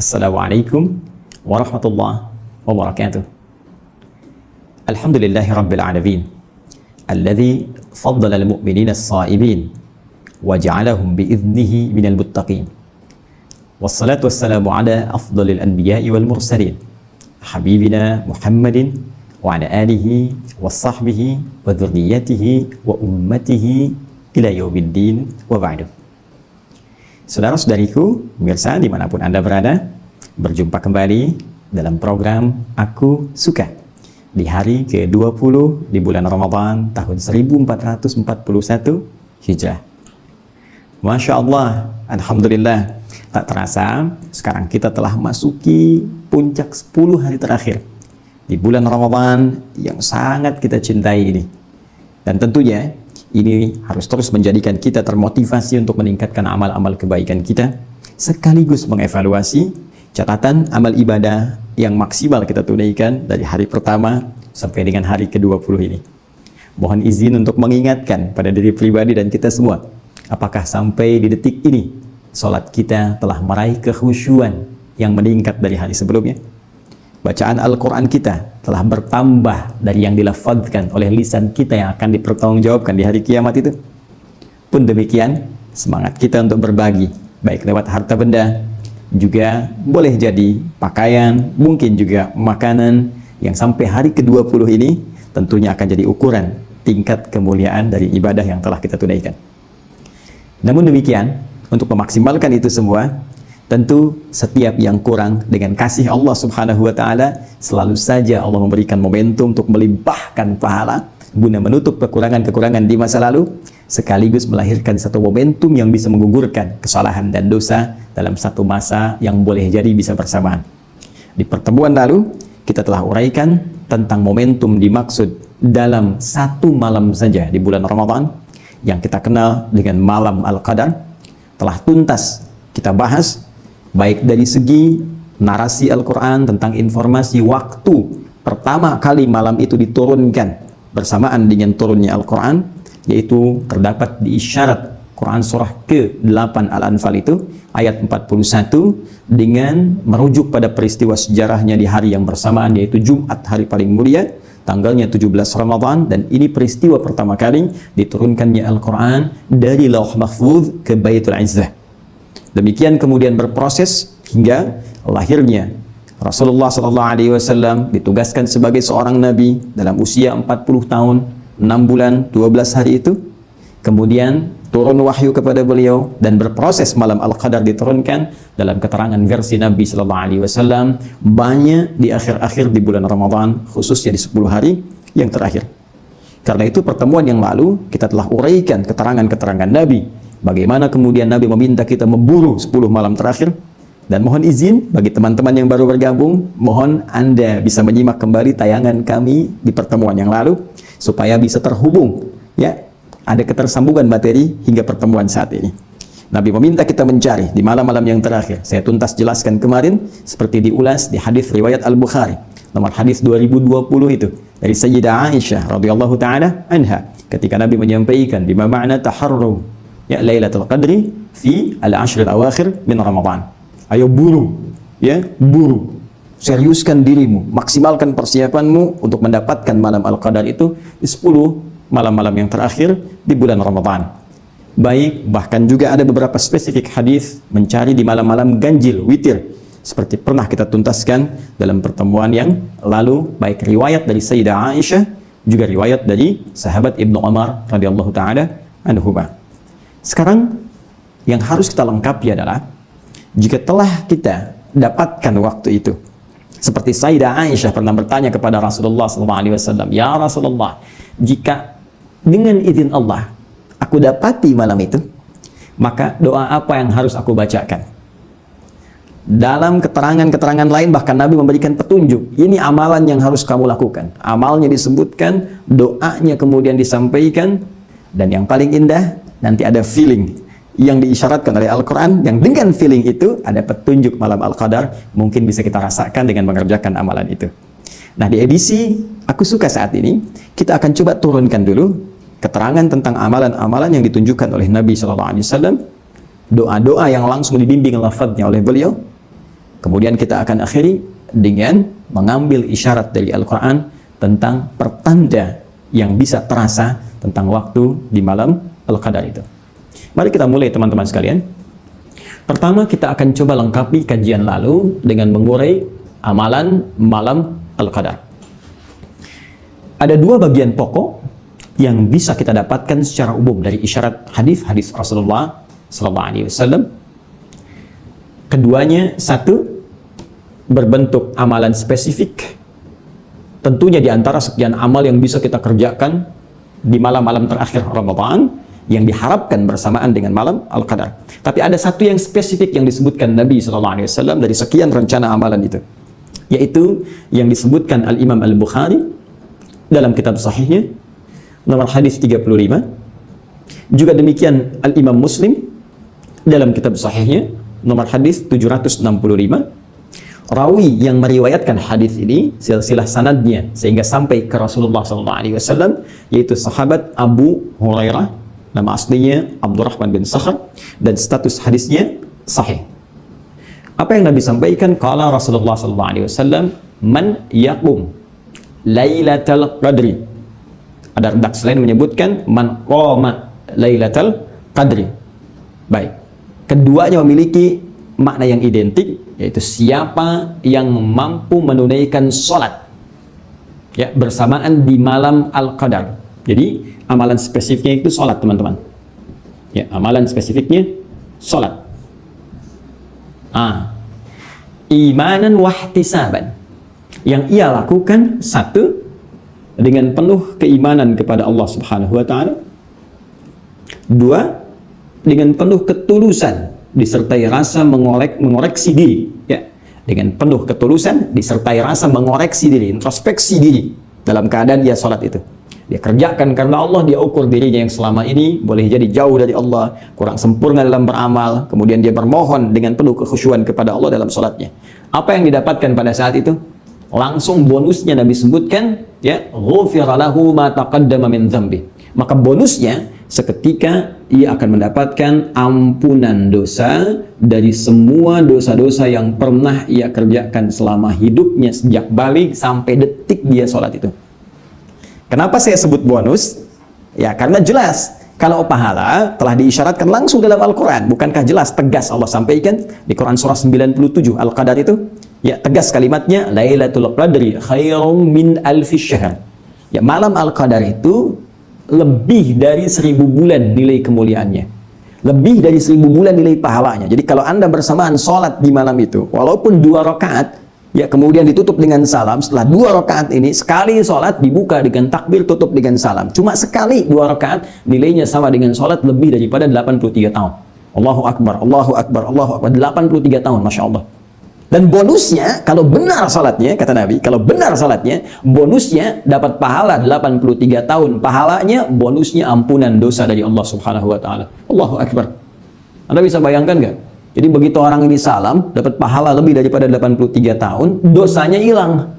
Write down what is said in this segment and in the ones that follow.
Assalamualaikum warahmatullahi wabarakatuh. Alhamdulillahi rabbil alamin, alladzi faddala al-mu'minina as-sa'ibin wa ja'alahum bi'idhnihi minal muttaqin. Wassalatu wassalamu ala afdalil anbiya'i wal mursalin, habibina Muhammadin wa ala alihi wa sahbihi wa dhurriyyatihi wa ummatihi ila yaumiddin wa ba'du. Saudara-saudariku, pemirsa dimanapun Anda berada, berjumpa kembali dalam program Aku Suka di hari ke-20 di bulan Ramadan tahun 1441 Hijrah. Masya Allah, Alhamdulillah, tak terasa sekarang kita telah masuki puncak 10 hari terakhir di bulan Ramadan yang sangat kita cintai ini. Dan tentunya ini harus terus menjadikan kita termotivasi untuk meningkatkan amal-amal kebaikan kita, sekaligus mengevaluasi catatan amal ibadah yang maksimal kita tunaikan dari hari pertama sampai dengan hari ke-20 ini. Mohon izin untuk mengingatkan pada diri pribadi dan kita semua, apakah sampai di detik ini sholat kita telah meraih kekhusyuan yang meningkat dari hari sebelumnya? Bacaan Al-Quran kita telah bertambah dari yang dilafadzkan oleh lisan kita yang akan dipertanggungjawabkan di hari kiamat itu? Pun demikian, semangat kita untuk berbagi, baik lewat harta benda, juga boleh jadi pakaian, mungkin juga makanan, yang sampai hari ke-20 ini tentunya akan jadi ukuran tingkat kemuliaan dari ibadah yang telah kita tunaikan. Namun demikian, untuk memaksimalkan itu semua, tentu setiap yang kurang dengan kasih Allah Subhanahu wa Ta'ala, selalu saja Allah memberikan momentum untuk melimpahkan pahala guna menutup kekurangan-kekurangan di masa lalu, sekaligus melahirkan satu momentum yang bisa menggugurkan kesalahan dan dosa dalam satu masa yang boleh jadi bisa bersamaan. Di pertemuan lalu kita telah uraikan tentang momentum dimaksud dalam satu malam saja di bulan Ramadan yang kita kenal dengan malam Al-Qadar. Telah tuntas kita bahas baik dari segi narasi Al-Quran tentang informasi waktu pertama kali malam itu diturunkan bersamaan dengan turunnya Al-Quran, yaitu terdapat di isyarat Quran surah ke-8 Al-Anfal itu ayat 41 dengan merujuk pada peristiwa sejarahnya di hari yang bersamaan, yaitu Jumat, hari paling mulia, tanggalnya 17 Ramadan, dan ini peristiwa pertama kali diturunkannya Al-Quran dari Lauh Mahfuz ke Baitul Izzah. Demikian kemudian berproses hingga lahirnya Rasulullah SAW ditugaskan sebagai seorang nabi dalam usia 40 tahun, 6 bulan, 12 hari itu. Kemudian turun wahyu kepada beliau dan berproses malam Al-Qadar diturunkan dalam keterangan versi Nabi SAW banyak di akhir-akhir di bulan Ramadan, khususnya di 10 hari yang terakhir. Karena itu pertemuan yang lalu kita telah uraikan keterangan-keterangan Nabi, bagaimana kemudian Nabi meminta kita memburu 10 malam terakhir. Dan mohon izin bagi teman-teman yang baru bergabung, mohon Anda bisa menyimak kembali tayangan kami di pertemuan yang lalu supaya bisa terhubung, ya, ada ketersambungan materi hingga pertemuan saat ini. Nabi meminta kita mencari di malam-malam yang terakhir. Saya tuntas jelaskan kemarin seperti diulas di hadis riwayat Al-Bukhari nomor hadis 2020 itu dari Sayyidah Aisyah radhiyallahu taala anha, ketika Nabi menyampaikan bima ma'na taharrum ya Lailatul Qadri fi al-ashr al-awakhir min Ramadan. Ayo buru, ya, buru. Seriuskan dirimu, maksimalkan persiapanmu untuk mendapatkan malam Al-Qadar itu di 10 malam-malam yang terakhir di bulan Ramadan. Baik, bahkan juga ada beberapa spesifik hadis mencari di malam-malam ganjil, witir, seperti pernah kita tuntaskan dalam pertemuan yang lalu, baik riwayat dari Sayyidah Aisyah, juga riwayat dari sahabat Ibnu Umar radhiyallahu taala anhuma. Sekarang yang harus kita lengkapi adalah jika telah kita dapatkan waktu itu, seperti Sayyidah Aisyah pernah bertanya kepada Rasulullah SAW, ya Rasulullah, jika dengan izin Allah aku dapati malam itu, maka doa apa yang harus aku bacakan? Dalam keterangan-keterangan lain bahkan Nabi memberikan petunjuk, ini amalan yang harus kamu lakukan. Amalnya disebutkan, doanya kemudian disampaikan, dan yang paling indah nanti ada feeling yang diisyaratkan oleh Al-Quran, yang dengan feeling itu ada petunjuk malam Al-Qadar, mungkin bisa kita rasakan dengan mengerjakan amalan itu. Nah, di edisi Aku Suka saat ini, kita akan coba turunkan dulu keterangan tentang amalan-amalan yang ditunjukkan oleh Nabi SAW, doa-doa yang langsung dibimbing lafadznya oleh beliau, Kemudian kita akan akhiri dengan mengambil isyarat dari Al-Quran tentang pertanda yang bisa terasa tentang waktu di malam Al-Qadar itu. Mari kita mulai teman-teman sekalian. Pertama kita akan coba lengkapi kajian lalu dengan mengurai amalan malam Al-Qadar. Ada dua bagian pokok yang bisa kita dapatkan secara umum dari isyarat hadis-hadis Rasulullah SAW. Keduanya, satu, berbentuk amalan spesifik. Tentunya di antara sekian amal yang bisa kita kerjakan di malam-malam terakhir Ramadan yang diharapkan bersamaan dengan malam Al-Qadar. Tapi ada satu yang spesifik yang disebutkan Nabi SAW dari sekian rencana amalan itu, yaitu yang disebutkan Al-Imam Al-Bukhari dalam kitab sahihnya, nomor hadis 35. Juga demikian Al-Imam Muslim dalam kitab sahihnya, nomor hadis 765. Rawi yang meriwayatkan hadis ini silsilah sanadnya sehingga sampai ke Rasulullah SAW, yaitu sahabat Abu Hurairah, nama aslinya Abdurrahman bin Sakhar, dan status hadisnya sahih. Apa yang Nabi sampaikan? Qala Rasulullah SAW, man yaqum Lailatul Qadri. Ada redaksi lain menyebutkan man qama Lailatul Qadri. Baik. Keduanya memiliki makna yang identik, yaitu siapa yang mampu menunaikan sholat ya bersamaan di malam Al-Qadar. Jadi amalan spesifiknya itu sholat, teman-teman. Ya, amalan spesifiknya sholat. Imanan wahtisaban, yang ia lakukan satu, dengan penuh keimanan kepada Allah Subhanahu wa Ta'ala. Dua, dengan penuh ketulusan disertai rasa mengoreksi diri, ya, dengan penuh ketulusan disertai rasa mengoreksi diri, introspeksi diri dalam keadaan dia sholat itu. Dia kerjakan karena Allah, dia ukur dirinya yang selama ini boleh jadi jauh dari Allah, kurang sempurna dalam beramal, kemudian dia bermohon dengan penuh kekhusyuan kepada Allah dalam sholatnya. Apa yang didapatkan pada saat itu? Langsung bonusnya Nabi sebutkan, ya, ghufira lahu ma taqaddama min dzambi. Maka bonusnya seketika ia akan mendapatkan ampunan dosa dari semua dosa-dosa yang pernah ia kerjakan selama hidupnya, sejak balik sampai detik dia sholat itu. Kenapa saya sebut bonus? Ya, karena jelas kalau pahala telah diisyaratkan langsung dalam Al-Quran. Bukankah jelas, tegas Allah sampaikan di Quran surah 97 Al-Qadar itu? Ya, tegas kalimatnya, Lailatul Qadri khairum min alfi syahr. Ya, malam Al-Qadar itu lebih dari 1000 bulan nilai kemuliaannya, lebih dari 1000 bulan nilai pahalanya. Jadi kalau Anda bersamaan sholat di malam itu, walaupun 2 rakaat, ya, kemudian ditutup dengan salam, setelah 2 rakaat ini, sekali sholat dibuka dengan takbir, tutup dengan salam. Cuma sekali 2 rakaat, nilainya sama dengan sholat lebih daripada 83 tahun. Allahu Akbar, Allahu Akbar, Allahu Akbar, 83 tahun, Masya Allah. Dan bonusnya, kalau benar salatnya, kata Nabi, kalau benar salatnya, bonusnya dapat pahala 83 tahun. Pahalanya, bonusnya ampunan dosa dari Allah Subhanahu wa Ta'ala. Allahu Akbar. Anda bisa bayangkan nggak? Jadi begitu orang ini salam, dapat pahala lebih daripada 83 tahun, dosanya hilang.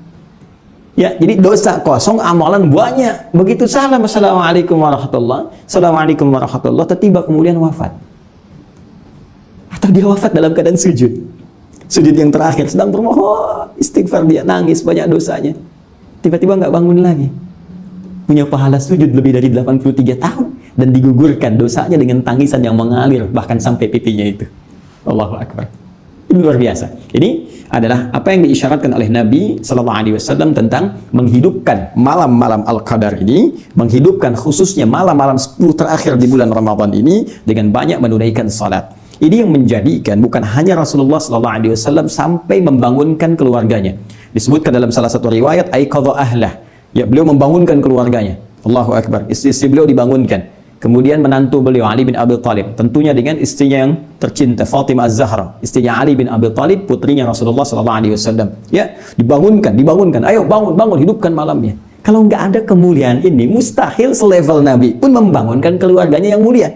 Ya, jadi dosa kosong, amalan banyak. Begitu salam, Assalamualaikum warahmatullahi, Assalamualaikum warahmatullahi, tiba kemudian wafat. Atau dia wafat dalam keadaan sujud. Sujud yang terakhir, sedang bermohon istighfar, dia nangis banyak dosanya, tiba-tiba nggak bangun lagi, punya pahala sujud lebih dari 83 tahun, dan digugurkan dosanya dengan tangisan yang mengalir bahkan sampai pipinya itu. Allahu Akbar. Ini luar biasa. Ini adalah apa yang diisyaratkan oleh Nabi SAW tentang menghidupkan malam-malam Al-Qadar ini, menghidupkan khususnya malam-malam 10 terakhir di bulan Ramadan ini dengan banyak menunaikan salat. Ini yang menjadikan bukan hanya Rasulullah SAW sampai membangunkan keluarganya. Disebutkan dalam salah satu riwayat, aiqadha ahlah. Ya, beliau membangunkan keluarganya. Allahu Akbar. Istri beliau dibangunkan. Kemudian menantu beliau Ali bin Abi Thalib, tentunya dengan istrinya yang tercinta Fatimah Az-Zahra, istrinya Ali bin Abi Thalib, putrinya Rasulullah SAW. Ya, dibangunkan. Ayo bangun, hidupkan malamnya. Kalau nggak ada kemuliaan ini, mustahil selevel Nabi pun membangunkan keluarganya yang mulia.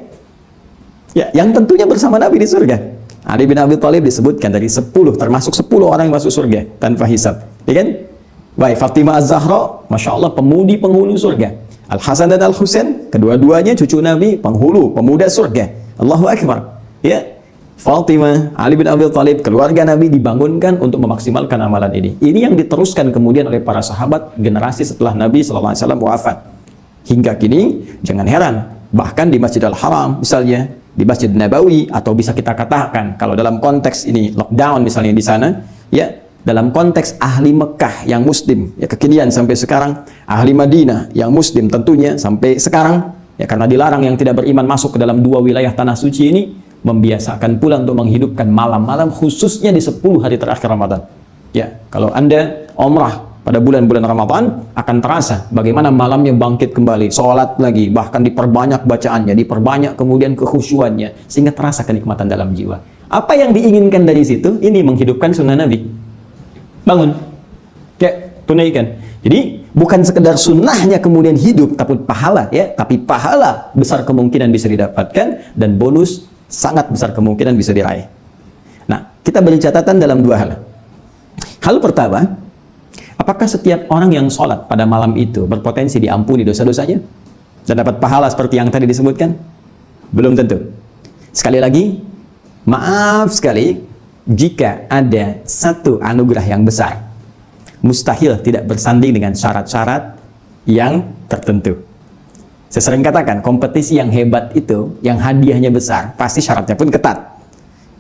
Ya, yang tentunya bersama Nabi di surga. Ali bin Abi Thalib disebutkan dari 10, termasuk 10 orang yang masuk surga tanpa hisab. Ya kan? Baik, Fatimah Az-Zahra, Masya Allah, pemudi penghulu surga. Al-Hasan dan Al-Husain, kedua-duanya cucu Nabi, penghulu, pemuda surga. Allahu Akbar. Ya. Fatimah, Ali bin Abi Thalib, keluarga Nabi dibangunkan untuk memaksimalkan amalan ini. Ini yang diteruskan kemudian oleh para sahabat generasi setelah Nabi SAW wafat. Hingga kini, jangan heran, bahkan di Masjidil Haram misalnya, di Masjid Nabawi, atau bisa kita katakan kalau dalam konteks ini lockdown misalnya di sana, ya dalam konteks ahli Mekah yang muslim, ya kekinian sampai sekarang, ahli Madinah yang muslim tentunya sampai sekarang, ya karena dilarang yang tidak beriman masuk ke dalam dua wilayah tanah suci ini, membiasakan pula untuk menghidupkan malam-malam khususnya di 10 hari terakhir Ramadan. Ya, kalau Anda umrah pada bulan-bulan Ramadan akan terasa bagaimana malamnya bangkit kembali, sholat lagi, bahkan diperbanyak bacaannya, diperbanyak kemudian kekhusyuannya, sehingga terasa kenikmatan dalam jiwa. Apa yang diinginkan dari situ? Ini menghidupkan sunnah Nabi. Bangun, ya tunaikan. Jadi bukan sekedar sunnahnya kemudian hidup, tapi pahala, ya, tapi pahala besar kemungkinan bisa didapatkan dan bonus sangat besar kemungkinan bisa diraih. Nah, kita beri catatan dalam dua hal. Hal pertama, apakah setiap orang yang sholat pada malam itu berpotensi diampuni dosa-dosanya dan dapat pahala seperti yang tadi disebutkan? Belum tentu. Sekali lagi, maaf sekali, jika ada satu anugerah yang besar, mustahil tidak bersanding dengan syarat-syarat yang tertentu. Saya sering katakan, kompetisi yang hebat itu, yang hadiahnya besar, pasti syaratnya pun ketat.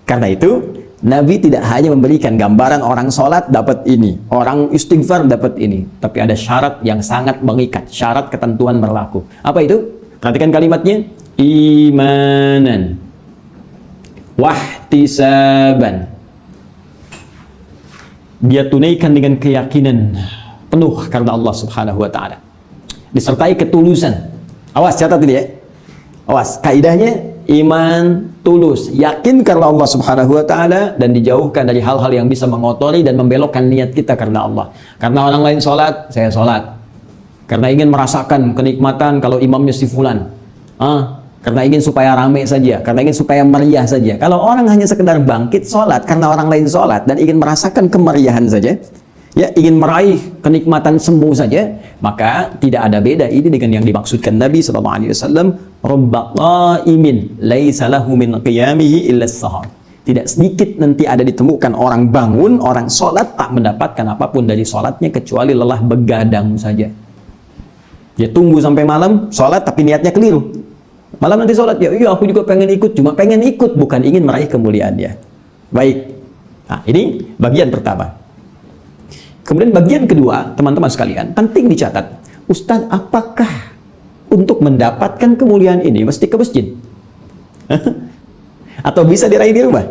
Karena itu, Nabi tidak hanya memberikan gambaran orang sholat dapat ini, orang istighfar dapat ini, tapi ada syarat yang sangat mengikat, syarat ketentuan berlaku. Apa itu? Perhatikan kalimatnya, imanan, wahtisaban. Dia tunaikan dengan keyakinan penuh karena Allah Subhanahu wa Ta'ala, disertai ketulusan. Awas, catat ini ya. Awas, kaidahnya iman tulus, yakin karena Allah Subhanahu wa Ta'ala, dan dijauhkan dari hal-hal yang bisa mengotori dan membelokkan niat kita karena Allah. Karena orang lain sholat, saya sholat. Karena ingin merasakan kenikmatan kalau imamnya si fulan. Karena ingin supaya rame saja, karena ingin supaya meriah saja. Kalau orang hanya sekedar bangkit sholat karena orang lain sholat dan ingin merasakan kemeriahan saja, ya ingin meraih kenikmatan sembuh saja, maka tidak ada beda ini dengan yang dimaksudkan Nabi SAW. Rubba qaimin laisa lahu min qiyamihi illa as-sahar. Tidak sedikit nanti ada ditemukan orang bangun, orang sholat tak mendapatkan apapun dari sholatnya kecuali lelah begadang saja. Dia tunggu sampai malam sholat tapi niatnya keliru. Malam nanti sholat, ya iya aku juga pengen ikut, cuma pengen ikut, bukan ingin meraih kemuliaannya. Baik, nah ini bagian pertama. Kemudian bagian kedua, teman-teman sekalian, penting dicatat, Ustadz, apakah untuk mendapatkan kemuliaan ini mesti ke masjid? Atau bisa diraih di rumah?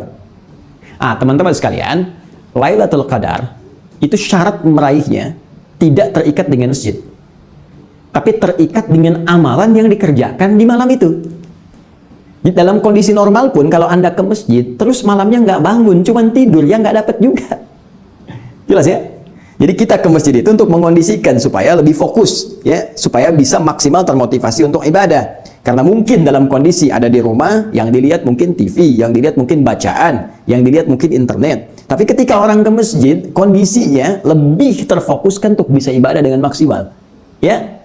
Teman-teman sekalian, Lailatul Qadar itu syarat meraihnya tidak terikat dengan masjid, tapi terikat dengan amalan yang dikerjakan di malam itu. Di dalam kondisi normal pun, kalau Anda ke masjid, terus malamnya nggak bangun, cuman tidur, ya nggak dapat juga. Jelas ya? Jadi kita ke masjid itu untuk mengondisikan supaya lebih fokus, ya, supaya bisa maksimal termotivasi untuk ibadah. Karena mungkin dalam kondisi ada di rumah, yang dilihat mungkin TV, yang dilihat mungkin bacaan, yang dilihat mungkin internet. Tapi ketika orang ke masjid, kondisinya lebih terfokuskan untuk bisa ibadah dengan maksimal. Ya,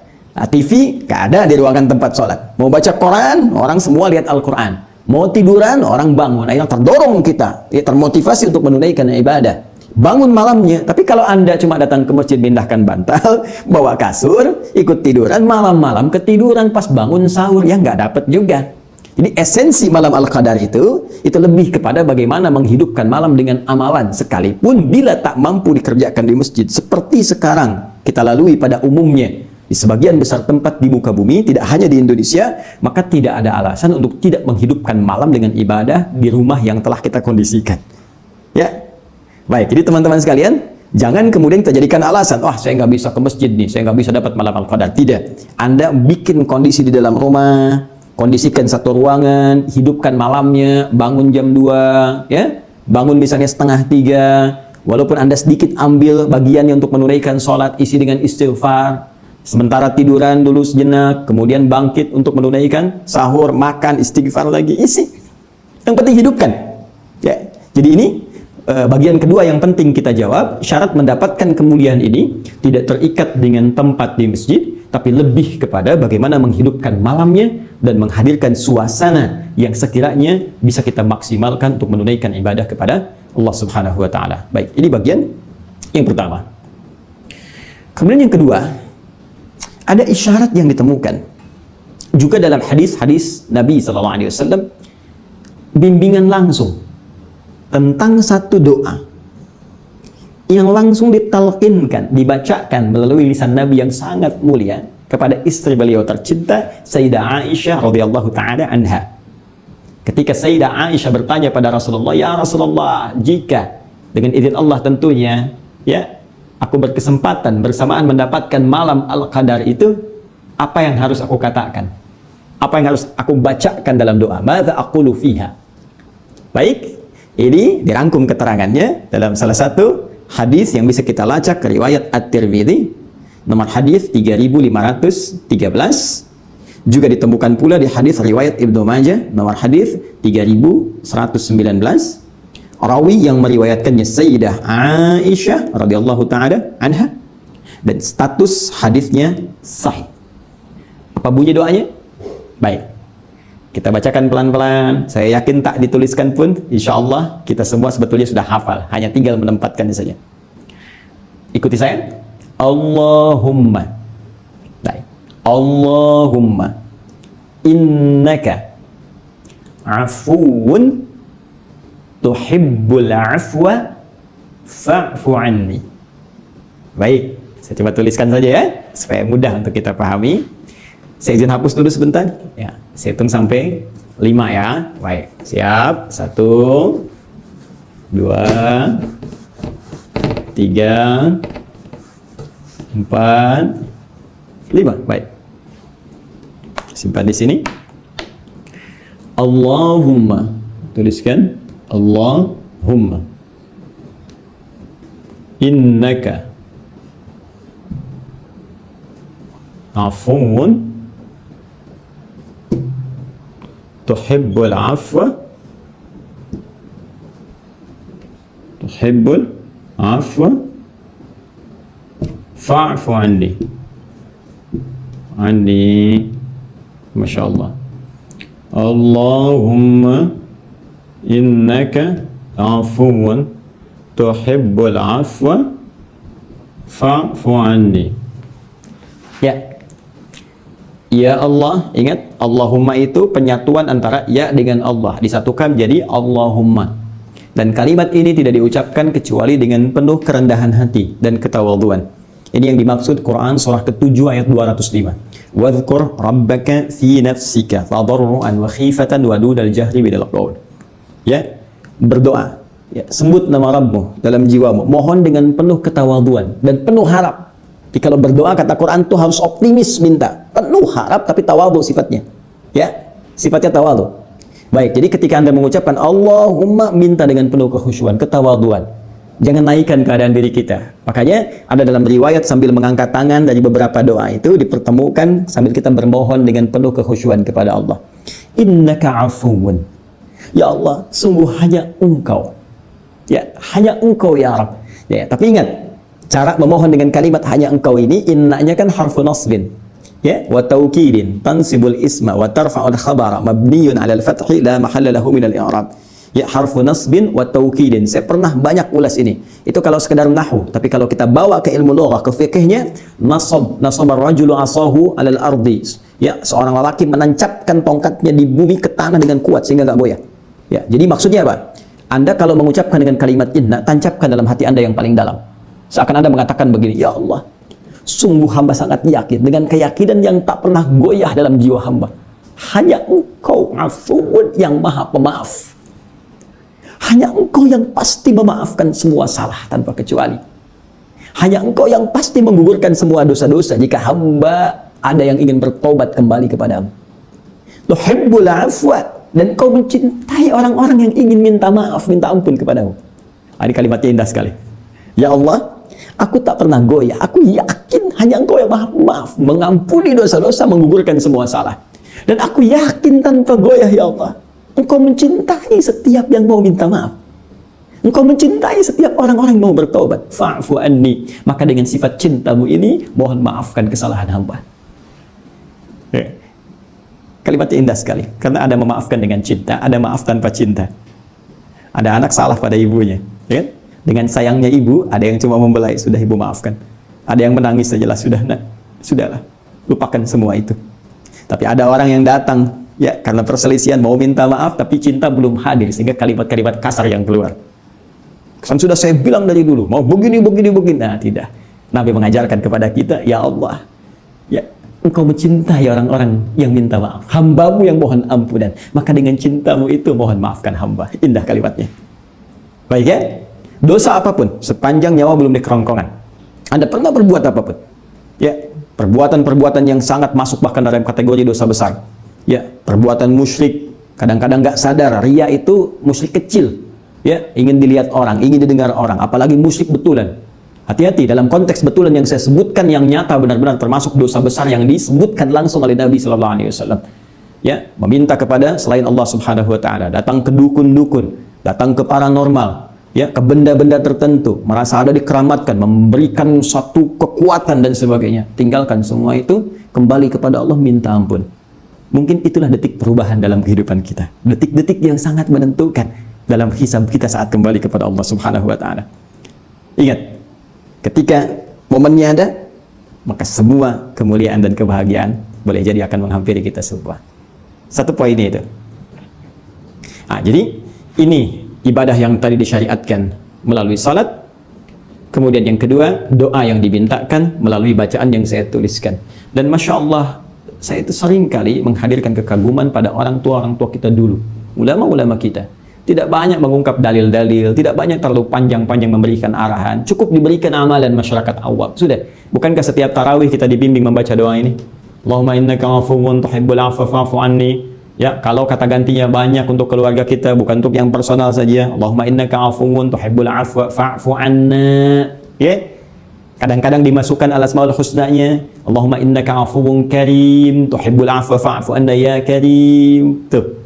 TV gak ada di ruangan tempat sholat. Mau baca Quran, orang semua lihat Al-Quran. Mau tiduran, orang bangun. Akhirnya terdorong kita, ya, termotivasi untuk menunaikan ibadah. Bangun malamnya. Tapi kalau Anda cuma datang ke masjid, pindahkan bantal, bawa kasur, ikut tiduran, malam-malam ketiduran, pas bangun sahur, ya nggak dapat juga. Jadi esensi malam Al-Qadar itu lebih kepada bagaimana menghidupkan malam dengan amalan, sekalipun bila tak mampu dikerjakan di masjid, seperti sekarang kita lalui pada umumnya. Di sebagian besar tempat di muka bumi, tidak hanya di Indonesia, maka tidak ada alasan untuk tidak menghidupkan malam dengan ibadah di rumah yang telah kita kondisikan. Ya, baik. Jadi teman-teman sekalian, jangan kemudian kita jadikan alasan, wah saya nggak bisa ke masjid nih, saya nggak bisa dapat malam Al-Qadar. Tidak. Anda bikin kondisi di dalam rumah, kondisikan satu ruangan, hidupkan malamnya, bangun jam 2, ya, bangun misalnya 2:30, walaupun Anda sedikit ambil bagiannya untuk menunaikan sholat, isi dengan istighfar. Sementara tiduran dulu sejenak, kemudian bangkit untuk menunaikan sahur, makan, istighfar lagi, isi. Yang penting hidupkan. Ya. Jadi ini bagian kedua yang penting kita jawab, syarat mendapatkan kemuliaan ini tidak terikat dengan tempat di masjid, tapi lebih kepada bagaimana menghidupkan malamnya dan menghadirkan suasana yang sekiranya bisa kita maksimalkan untuk menunaikan ibadah kepada Allah Subhanahu wa taala. Baik, ini bagian yang pertama. Kemudian yang kedua, ada isyarat yang ditemukan juga dalam hadis-hadis Nabi sallallahu alaihi wasallam, bimbingan langsung tentang satu doa yang langsung ditalqinkan, dibacakan melalui lisan Nabi yang sangat mulia kepada istri beliau tercinta Sayyidah Aisyah radhiyallahu taala anha. Ketika Sayyidah Aisyah bertanya pada Rasulullah, "Ya Rasulullah, jika dengan izin Allah tentunya, ya, aku berkesempatan bersamaan mendapatkan malam Al-Qadar itu, apa yang harus aku katakan? Apa yang harus aku bacakan dalam doa? Madza aqulu fiha?" Baik, ini dirangkum keterangannya dalam salah satu hadis yang bisa kita lacak, riwayat At-Tirmidzi, nomor hadis 3513, juga ditemukan pula di hadis riwayat Ibnu Majah, nomor hadis 3119. Rawi yang meriwayatkannya Sayyidah Aisyah radhiyallahu taala anha, dan status hadisnya sahih. Apa bunyi doanya? Baik, kita bacakan pelan-pelan. Saya yakin tak dituliskan pun, insya Allah kita semua sebetulnya sudah hafal, hanya tinggal menempatkannya saja. Ikuti saya. Allahumma, baik, Allahumma innaka afuun tuhibbul afwa fa'fu anni. Baik, saya coba tuliskan saja ya, supaya mudah untuk kita pahami. Saya izin hapus dulu sebentar. Ya, saya hitung sampai 5 ya. Baik, siap. 1, 2, 3, 4, 5. Baik. Simpan di sini. Allahumma. Tuliskan. Allahumma. Innaka afuun tuhibbul afwa fa'fu anni. Masya Allah. Allahumma innaka afuun tuhibbul afwa fa'fu anni. Ya Allah, ingat, Allahumma itu penyatuan antara ya dengan Allah, disatukan jadi Allahumma. Dan kalimat ini tidak diucapkan kecuali dengan penuh kerendahan hati dan ketawadhuan. Ini yang dimaksud Quran surah ke-7 ayat 205. Wadhkur rabbaka fi nafsika tadarruan wa khifatan wa dunal jahri minal qaul. Ya, berdoa, ya, sebut nama Rabbmu dalam jiwamu, mohon dengan penuh ketawadhuan dan penuh harap. Jadi kalau berdoa, kata Quran itu harus optimis, minta penuh harap tapi tawadhu sifatnya. Ya, sifatnya tawadhu. Baik, jadi ketika Anda mengucapkan Allahumma, minta dengan penuh kekhusyuan, ketawadhuan. Jangan naikkan keadaan diri kita. Makanya ada dalam riwayat sambil mengangkat tangan dari beberapa doa itu dipertemukan sambil kita bermohon dengan penuh kekhusyuan kepada Allah. Innaka afuun. Ya Allah, sungguh hanya Engkau. Ya, hanya Engkau ya Rabb. Ya, tapi ingat, cara memohon dengan kalimat hanya Engkau ini, innanya kan harfu nasbin, ya, wa taukidin tansibul isma wa tarfa'ul khabara mabniyun 'alal fathi la mahalla lahu minal i'rab. Ya, harfu nasbin wa taukidin. Saya pernah banyak ulas ini. Itu kalau sekedar nahwu, tapi kalau kita bawa ke ilmu lughah, ke fikihnya, nasaba ar-rajulu asahu 'alal ardi. Ya, seorang lelaki menancapkan tongkatnya di bumi ke tanah dengan kuat sehingga enggak goyah. Ya, jadi maksudnya apa? Anda kalau mengucapkan dengan kalimat inna, tancapkan dalam hati Anda yang paling dalam. Seakan Anda mengatakan begini, ya Allah, sungguh hamba sangat yakin dengan keyakinan yang tak pernah goyah dalam jiwa hamba. Hanya Engkau afuun, yang maha pemaaf. Hanya Engkau yang pasti memaafkan semua salah tanpa kecuali. Hanya Engkau yang pasti menggugurkan semua dosa-dosa jika hamba ada yang ingin bertobat kembali kepadamu. Tuhibbul afwa, dan Engkau mencintai orang-orang yang ingin minta maaf, minta ampun kepadamu. Ini kalimatnya indah sekali. Ya Allah, aku tak pernah goyah. Aku yakin hanya Engkau yang maha maaf, mengampuni dosa-dosa, menggugurkan semua salah. Dan aku yakin tanpa goyah, ya Allah, Engkau mencintai setiap yang mau minta maaf. Engkau mencintai setiap orang-orang yang mau bertaubat. Fa'fu anni. Maka dengan sifat cintamu ini, mohon maafkan kesalahan hamba. Ya. Kalimatnya indah sekali. Karena ada memaafkan dengan cinta, ada maaf tanpa cinta. Ada anak salah pada ibunya. Ya kan? Dengan sayangnya ibu, ada yang cuma membelai, sudah ibu maafkan. Ada yang menangis sajalah, sudah nak, sudahlah. Lupakan semua itu. Tapi ada orang yang datang, ya karena perselisihan mau minta maaf, tapi cinta belum hadir, sehingga kalimat-kalimat kasar yang keluar. Kan sudah saya bilang dari dulu, mau begini. Nah, tidak. Nabi mengajarkan kepada kita, ya Allah, ya Engkau mencintai orang-orang yang minta maaf, hambamu yang mohon ampunan, maka dengan cintamu itu mohon maafkan hamba. Indah kalimatnya. Baik ya, dosa apapun, sepanjang nyawa belum di kerongkongan, Anda pernah berbuat apapun, ya perbuatan-perbuatan yang sangat masuk bahkan dalam kategori dosa besar, ya perbuatan musyrik, kadang-kadang nggak sadar, ria itu musyrik kecil, ya ingin dilihat orang, ingin didengar orang, apalagi musyrik betulan. Hati-hati dalam konteks betulan yang saya sebutkan, yang nyata benar-benar termasuk dosa besar yang disebutkan langsung oleh Nabi Sallallahu Alaihi Wasallam. Ya, meminta kepada selain Allah Subhanahu Wa Taala, datang ke dukun-dukun, datang ke paranormal, ya ke benda-benda tertentu, merasa ada dikeramatkan, memberikan satu kekuatan dan sebagainya. Tinggalkan semua itu, kembali kepada Allah, minta ampun. Mungkin itulah detik perubahan dalam kehidupan kita, detik-detik yang sangat menentukan dalam hisab kita saat kembali kepada Allah Subhanahu Wa Taala. Ingat, ketika momennya ada, maka semua kemuliaan dan kebahagiaan boleh jadi akan menghampiri kita semua. Satu poin itu. Nah, jadi ini ibadah yang tadi disyariatkan melalui salat. Kemudian yang kedua, doa yang dimintakan melalui bacaan yang saya tuliskan. Dan Masya Allah, saya itu sering kali menghadirkan kekaguman pada orang tua kita dulu, ulama-ulama kita. Tidak banyak mengungkap dalil-dalil, tidak banyak terlalu panjang-panjang memberikan arahan, cukup diberikan amalan masyarakat awam. Sudah, bukankah setiap tarawih kita dibimbing membaca doa ini? Allahumma innaka afuwun tuhibbul afwa fa'fu anni. Ya, kalau kata gantinya banyak untuk keluarga kita, bukan untuk yang personal saja. Allahumma innaka afuwun tuhibbul afwa fa'fu anna. Ya. Kadang-kadang dimasukkan al-asmaul husnanya. Allahumma innaka afuwun karim tuhibbul afwa fa'fu anna ya karim. Tuh.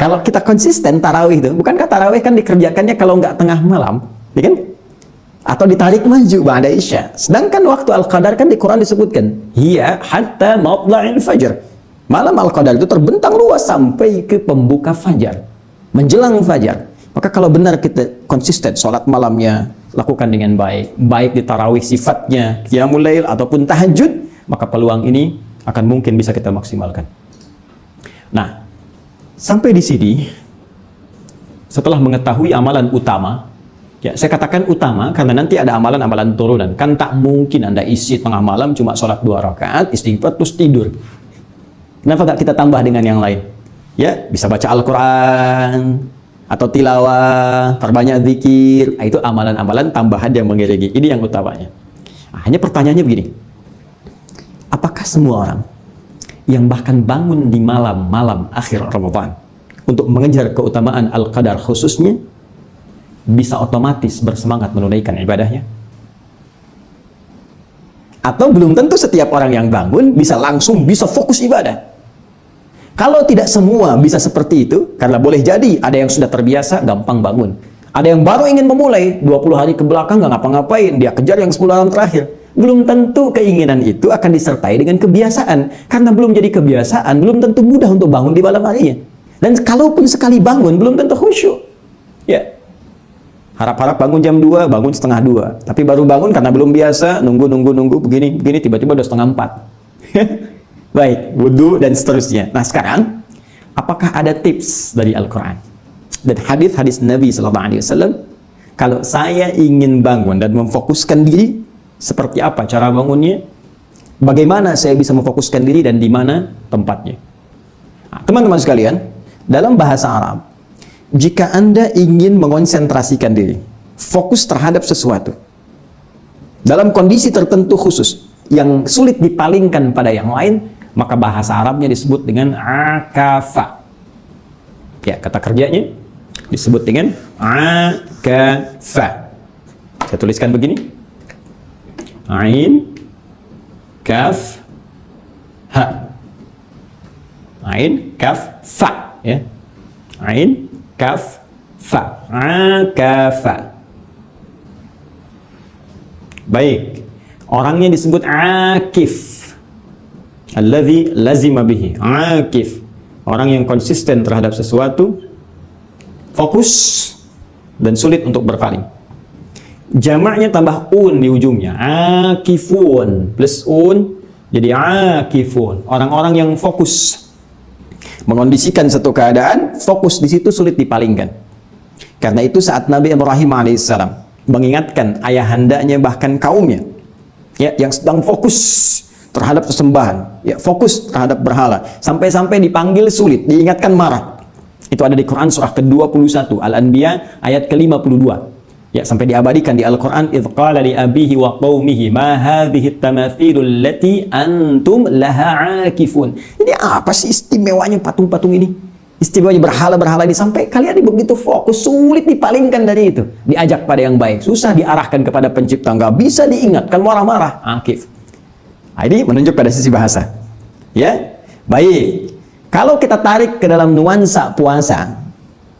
Kalau kita konsisten tarawih itu, bukankah tarawih kan dikerjakannya kalau nggak tengah malam, ya kan? Atau ditarik maju ba'da isya. Sedangkan waktu al-qadar kan di Quran disebutkan, hiya hatta matla'il fajr. Malam al-qadar itu terbentang luas sampai ke pembuka fajar, menjelang fajar. Maka kalau benar kita konsisten sholat malamnya, lakukan dengan baik, baik di tarawih sifatnya qiyamul lail ataupun tahajud, maka peluang ini akan mungkin bisa kita maksimalkan. Nah, sampai di sini, setelah mengetahui amalan utama, ya saya katakan utama karena nanti ada amalan-amalan turunan. Kan tak mungkin Anda isi tengah malam cuma sholat 2 rakaat, istighfar, terus tidur. Kenapa tak kita tambah dengan yang lain? Ya, bisa baca Al-Quran, atau tilawah, perbanyak zikir. Nah, itu amalan-amalan tambahan yang mengiringi. Ini yang utamanya. Nah, hanya pertanyaannya begini. Apakah semua orang yang bahkan bangun di malam-malam akhir Ramadan untuk mengejar keutamaan Al-Qadar khususnya, bisa otomatis bersemangat menunaikan ibadahnya? Atau belum tentu setiap orang yang bangun bisa langsung bisa fokus ibadah? Kalau tidak semua bisa seperti itu, karena boleh jadi ada yang sudah terbiasa gampang bangun, ada yang baru ingin memulai 20 hari ke belakang nggak ngapa-ngapain, dia kejar yang 10 hari terakhir. Belum tentu keinginan itu akan disertai dengan kebiasaan. Karena belum jadi kebiasaan, belum tentu mudah untuk bangun di malam harinya. Dan kalaupun sekali bangun, belum tentu khusyuk. Ya, harap-harap bangun jam 2, bangun setengah 2. Tapi baru bangun karena belum biasa, nunggu, begini, tiba-tiba udah setengah 4. Baik, wudhu dan seterusnya. Nah sekarang, apakah ada tips dari Al-Quran dan hadis-hadis Nabi SAW? Kalau saya ingin bangun dan memfokuskan diri, seperti apa cara bangunnya? Bagaimana saya bisa memfokuskan diri dan di mana tempatnya? Nah, teman-teman sekalian, dalam bahasa Arab, jika Anda ingin mengonsentrasikan diri, fokus terhadap sesuatu, dalam kondisi tertentu khusus, yang sulit dipalingkan pada yang lain, maka bahasa Arabnya disebut dengan akafa. Ya, kata kerjanya disebut dengan akafa. Saya tuliskan begini. Ain, kaf, ha. Ain, kaf, fa. Ya. Ain, kaf, Fa. Akafa. Baik. Orangnya disebut akif. Alladzi lazima bihi. Akif. Orang yang konsisten terhadap sesuatu, fokus, dan sulit untuk berpaling. Jamaknya tambah un di ujungnya. Akifun. Plus un, jadi akifun. Orang-orang yang fokus. Mengondisikan satu keadaan, fokus di situ sulit dipalingkan. Karena itu saat Nabi Ibrahim alaihissalam mengingatkan ayahandanya bahkan kaumnya, ya, yang sedang fokus terhadap sesembahan, ya, fokus terhadap berhala, sampai-sampai dipanggil sulit, diingatkan marah. Itu ada di Quran surah ke-21 Al-Anbiya ayat ke-52. Ya, sampai diabadikan di Al-Quran, idh qala li abihi wa qawmihi ma hadhihi at-tamathil allati antum laha akifun. Ini apa sih istimewanya patung-patung ini? Istimewanya berhala-berhala ini, sampai kalian begitu fokus, sulit dipalingkan dari itu. Diajak pada yang baik, susah diarahkan kepada pencipta, nggak bisa diingatkan, marah-marah, akif. Nah, ini menunjuk pada sisi bahasa. Ya, baik. Kalau kita tarik ke dalam nuansa puasa,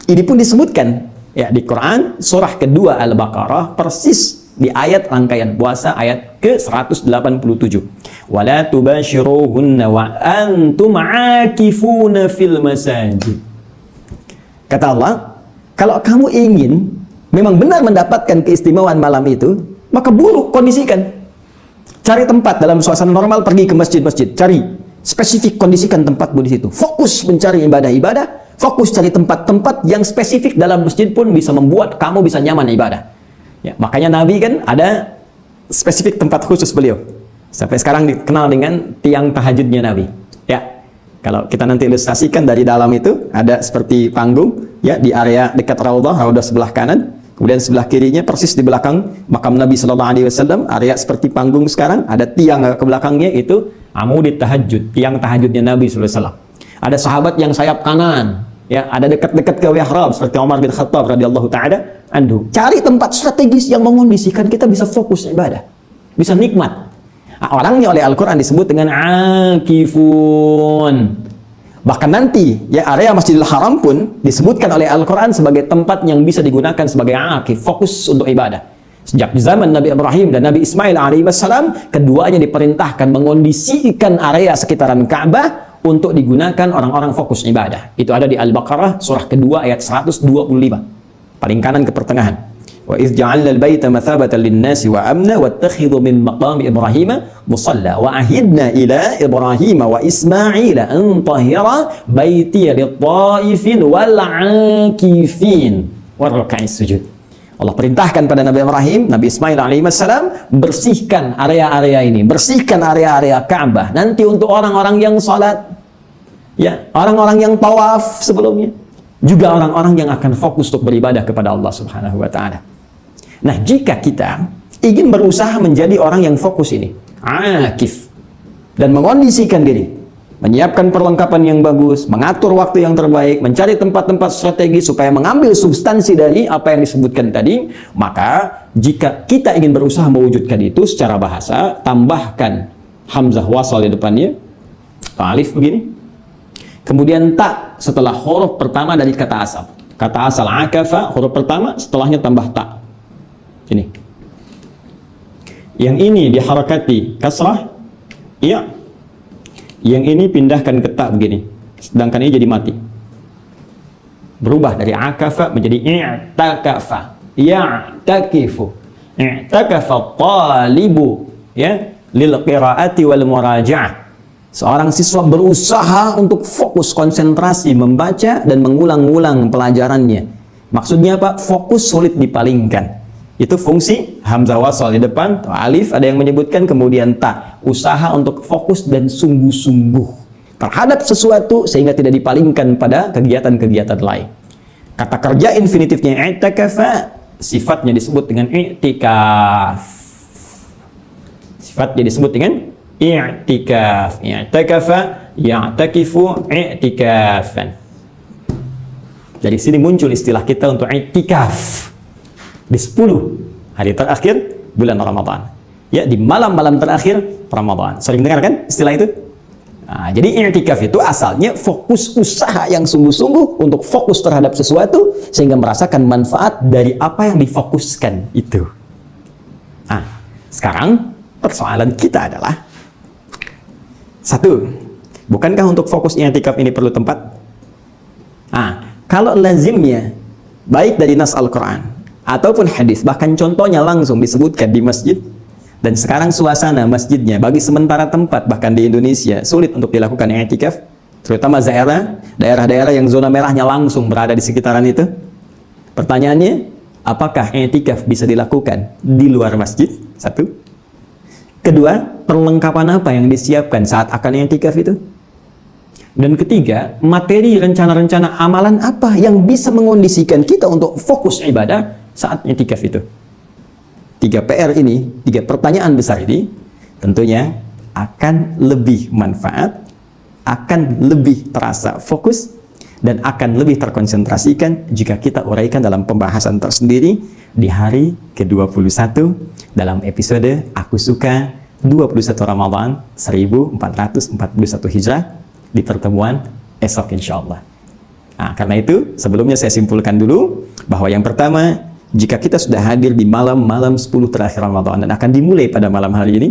ini pun disebutkan ya di Quran surah kedua Al-Baqarah, persis di ayat rangkaian puasa ayat ke-187. Wala tubashiruhunna wa antum aakifuna fil masajid. Kata Allah, kalau kamu ingin memang benar mendapatkan keistimewaan malam itu, maka buruk kondisikan. Cari tempat dalam suasana normal, pergi ke masjid-masjid, cari spesifik, kondisikan tempatmu di situ. Fokus mencari ibadah-ibadah, fokus cari tempat-tempat yang spesifik dalam masjid pun bisa membuat kamu bisa nyaman ibadah. Ya, makanya Nabi kan ada spesifik tempat khusus beliau. Sampai sekarang dikenal dengan tiang tahajudnya Nabi. Ya, kalau kita nanti ilustrasikan dari dalam itu ada seperti panggung, ya, di area dekat Raudhah sebelah kanan. Kemudian sebelah kirinya persis di belakang makam Nabi Sallallahu Alaihi Wasallam, area seperti panggung sekarang, ada tiang ke belakangnya itu amudit tahajud, tiang tahajudnya Nabi Sallallahu Alaihi Wasallam. Ada sahabat yang sayap kanan, ya, ada dekat-dekat ke mihrab seperti Umar bin Khattab radhiyallahu taala anhu. Cari tempat strategis yang mengondisikan kita bisa fokus ibadah, bisa nikmat. Orangnya oleh Al-Quran disebut dengan akifun. Bahkan nanti ya area Masjidil Haram pun disebutkan oleh Al-Quran sebagai tempat yang bisa digunakan sebagai akif, fokus untuk ibadah. Sejak zaman Nabi Ibrahim dan Nabi Ismail alaihissalam, keduanya diperintahkan mengondisikan area sekitaran Ka'bah untuk digunakan orang-orang fokus ibadah. Itu ada di Al-Baqarah surah kedua ayat 125, paling kanan ke pertengahan. Wa idh ja'alna al-baita mathabatan lin-nasi wa amna wattakhidhu min maqami Ibrahim musalla wa ahidna ila Ibrahim wa Ismail an tahira baitiya lit-ta'ifin wal 'akifin warruk'is sujud. Allah perintahkan pada Nabi Ibrahim, Nabi Ismail alaihissalam, bersihkan area-area ini, bersihkan area-area Ka'bah nanti untuk orang-orang yang salat, ya, orang-orang yang tawaf sebelumnya, juga orang-orang yang akan fokus untuk beribadah kepada Allah Subhanahu wa taala. Nah, jika kita ingin berusaha menjadi orang yang fokus ini, akif, dan mengondisikan diri, menyiapkan perlengkapan yang bagus, mengatur waktu yang terbaik, mencari tempat-tempat strategis supaya mengambil substansi dari apa yang disebutkan tadi, maka jika kita ingin berusaha mewujudkan itu secara bahasa, tambahkan hamzah wasal di depannya, alif begini, kemudian ta setelah huruf pertama dari kata asal. Kata asal akafa, huruf pertama, setelahnya tambah ta. Ini. Yang ini diharakati kasrah, iya. Yang ini pindahkan ke ta begini. Sedangkan ini jadi mati. Berubah dari akafa menjadi i'takafa. Ya'takifu. I'takafa talibu, ya, lil qiraati wal muraja'ah. Seorang siswa berusaha untuk fokus konsentrasi membaca dan mengulang-ulang pelajarannya. Maksudnya apa? Fokus sulit dipalingkan. Itu fungsi hamzah wasal di depan, alif ada yang menyebutkan, kemudian ta. Usaha untuk fokus dan sungguh-sungguh terhadap sesuatu sehingga tidak dipalingkan pada kegiatan-kegiatan lain. Kata kerja infinitifnya i'takafa, sifatnya disebut dengan i'tikaf. Sifatnya disebut dengan i'tikaf. I'takafa ya'takifu i'tikafan. Dari sini muncul istilah kita untuk i'tikaf di 10 hari terakhir bulan Ramadan. Ya, di malam-malam terakhir Ramadan. Sering dengar kan istilah itu? Nah, jadi i'tikaf itu asalnya fokus usaha yang sungguh-sungguh untuk fokus terhadap sesuatu sehingga merasakan manfaat dari apa yang difokuskan itu. Nah, sekarang persoalan kita adalah satu, bukankah untuk fokus i'tikaf ini perlu tempat? Nah, kalau lazimnya baik dari nas Al-Quran ataupun hadis, bahkan contohnya langsung disebutkan di masjid, dan sekarang suasana masjidnya bagi sementara tempat bahkan di Indonesia sulit untuk dilakukan i'tikaf, terutama daerah-daerah yang zona merahnya langsung berada di sekitaran itu. Pertanyaannya, apakah i'tikaf bisa dilakukan di luar masjid? Satu. Kedua, perlengkapan apa yang disiapkan saat akan i'tikaf itu? Dan ketiga, materi rencana-rencana amalan apa yang bisa mengondisikan kita untuk fokus ibadah saat i'tikaf itu? 3 PR ini, 3 pertanyaan besar ini tentunya akan lebih manfaat, akan lebih terasa fokus, dan akan lebih terkonsentrasikan jika kita uraikan dalam pembahasan tersendiri di hari ke-21 dalam episode Aku Suka 21 Ramadan 1441 Hijrah di pertemuan esok insya Allah. Nah, karena itu sebelumnya saya simpulkan dulu bahwa yang pertama, jika kita sudah hadir di malam-malam 10 terakhir Ramadan dan akan dimulai pada malam hari ini,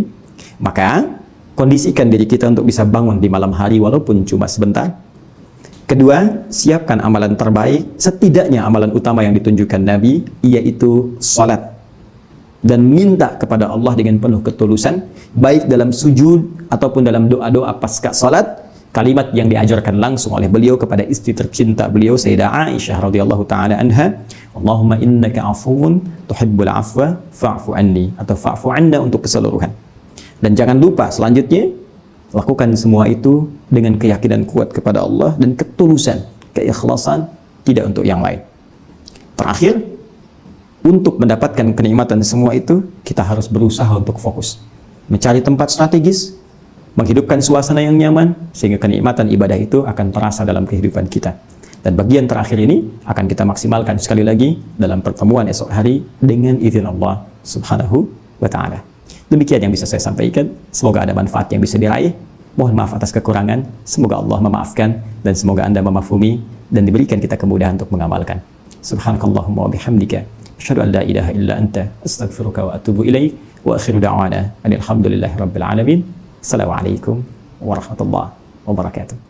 maka kondisikan diri kita untuk bisa bangun di malam hari walaupun cuma sebentar. Kedua, siapkan amalan terbaik, setidaknya amalan utama yang ditunjukkan Nabi, yaitu salat. Dan minta kepada Allah dengan penuh ketulusan, baik dalam sujud ataupun dalam doa-doa pasca salat, kalimat yang diajarkan langsung oleh beliau kepada istri tercinta beliau Sayyidah Aisyah radhiyallahu taala anha, Allahumma innaka afuwun tuhibbul afwa fa'fu anni, atau fa'fu anna untuk keseluruhan. Dan jangan lupa selanjutnya lakukan semua itu dengan keyakinan kuat kepada Allah dan ketulusan, keikhlasan, tidak untuk yang lain. Terakhir, untuk mendapatkan kenikmatan semua itu kita harus berusaha untuk fokus, mencari tempat strategis, menghidupkan suasana yang nyaman sehingga kenikmatan ibadah itu akan terasa dalam kehidupan kita. Dan bagian terakhir ini akan kita maksimalkan sekali lagi dalam pertemuan esok hari dengan izin Allah Subhanahu wa taala. Demikian yang bisa saya sampaikan. Semoga ada manfaat yang bisa diraih. Mohon maaf atas kekurangan. Semoga Allah memaafkan dan semoga Anda memahami dan diberikan kita kemudahan untuk mengamalkan. Subhanakallahumma wa bihamdika asyhadu an la ilaha illa anta astaghfiruka wa atubu ilaik. Wa akhiru da'wana alhamdulillahi rabbil alamin. Assalamualaikum warahmatullahi wabarakatuh.